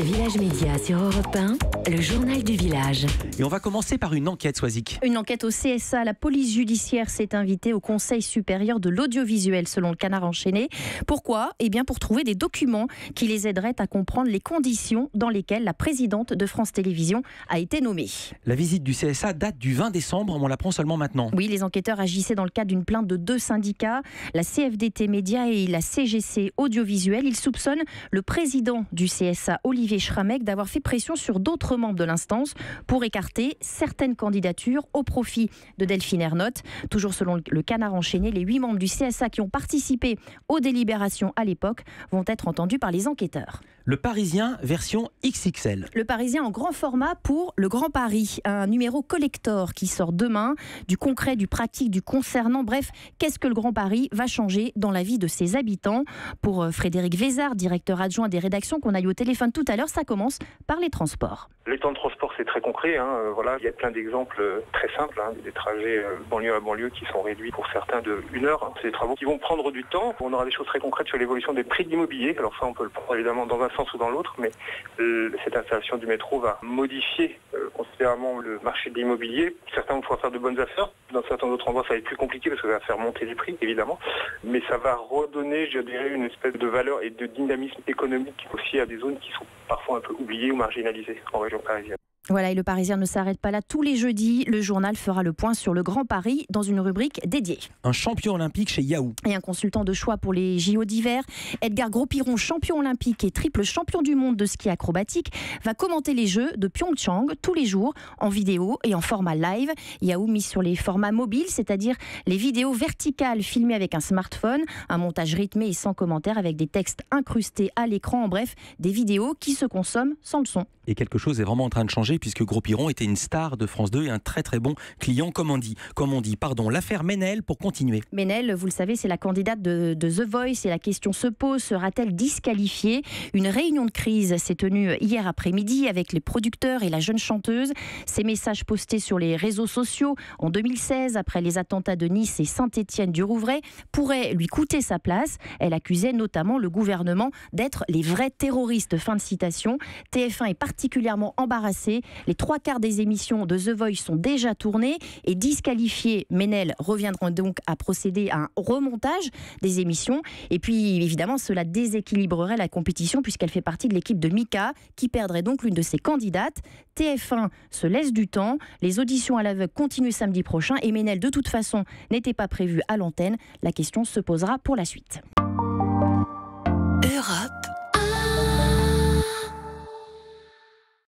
Village Média sur Europe 1, le journal du village. Et on va commencer par une enquête, Soisic. Une enquête au CSA. La police judiciaire s'est invitée au Conseil supérieur de l'audiovisuel, selon le Canard enchaîné. Pourquoi ? Eh bien, pour trouver des documents qui les aideraient à comprendre les conditions dans lesquelles la présidente de France Télévisions a été nommée. La visite du CSA date du 20 décembre, on l'apprend seulement maintenant. Oui, les enquêteurs agissaient dans le cadre d'une plainte de 2 syndicats, la CFDT Média et la CGC Audiovisuel. Ils soupçonnent le président du CSA, Olivier Schrammeck, d'avoir fait pression sur d'autres membres de l'instance pour écarter certaines candidatures au profit de Delphine Ernotte. Toujours selon le Canard enchaîné, les 8 membres du CSA qui ont participé aux délibérations à l'époque vont être entendus par les enquêteurs. Le Parisien version XXL. Le Parisien en grand format pour le Grand Paris, un numéro collector qui sort demain, du concret, du pratique, du concernant. Bref, qu'est-ce que le Grand Paris va changer dans la vie de ses habitants ? Pour Frédéric Vézard, directeur adjoint des rédactions qu'on a eu au téléphone tout à l'heure, ça commence par les transports. Les temps de transport, c'est très concret. Voilà, il y a plein d'exemples très simples, des trajets banlieue à banlieue qui sont réduits pour certains de 1 heure. C'est des travaux qui vont prendre du temps. On aura des choses très concrètes sur l'évolution des prix de l'immobilier. Alors ça, on peut le prendre évidemment dans un sens ou dans l'autre, mais cette installation du métro va modifier considérablement le marché de l'immobilier. Certains vont pouvoir faire de bonnes affaires. Dans certains autres endroits, ça va être plus compliqué parce que ça va faire monter les prix, évidemment. Mais ça va redonner, je dirais, une espèce de valeur et de dynamisme économique aussi à des zones qui sont parfois un peu oubliées ou marginalisées en région parisienne. Voilà, et le Parisien ne s'arrête pas là. Tous les jeudis, le journal fera le point sur le Grand Paris dans une rubrique dédiée. Un champion olympique chez Yahoo. Et un consultant de choix pour les JO d'hiver, Edgar Gros-Piron, champion olympique et triple champion du monde de ski acrobatique, va commenter les Jeux de Pyeongchang tous les jours en vidéo et en format live. Yahoo mise sur les formats mobiles, c'est-à-dire les vidéos verticales filmées avec un smartphone, un montage rythmé et sans commentaire avec des textes incrustés à l'écran. En bref, des vidéos qui se consomment sans le son. Et quelque chose est vraiment en train de changer puisque Gros-Piron était une star de France 2 et un très très bon client, comme on dit. L'affaire Ménel pour continuer. Ménel, vous le savez, c'est la candidate de The Voice et la question se pose, sera-t-elle disqualifiée ? Une réunion de crise s'est tenue hier après-midi avec les producteurs et la jeune chanteuse. Ces messages postés sur les réseaux sociaux en 2016 après les attentats de Nice et Saint-Étienne-du-Rouvray pourraient lui coûter sa place. Elle accusait notamment le gouvernement d'être les vrais terroristes. Fin de citation. TF1 est particulièrement embarrassé. Les 3/4 des émissions de The Voice sont déjà tournées et disqualifiées. Ménel reviendra donc à procéder à un remontage des émissions. Et puis, évidemment, cela déséquilibrerait la compétition puisqu'elle fait partie de l'équipe de Mika qui perdrait donc l'une de ses candidates. TF1 se laisse du temps. Les auditions à l'aveugle continuent samedi prochain et Ménel, de toute façon, n'était pas prévu à l'antenne. La question se posera pour la suite.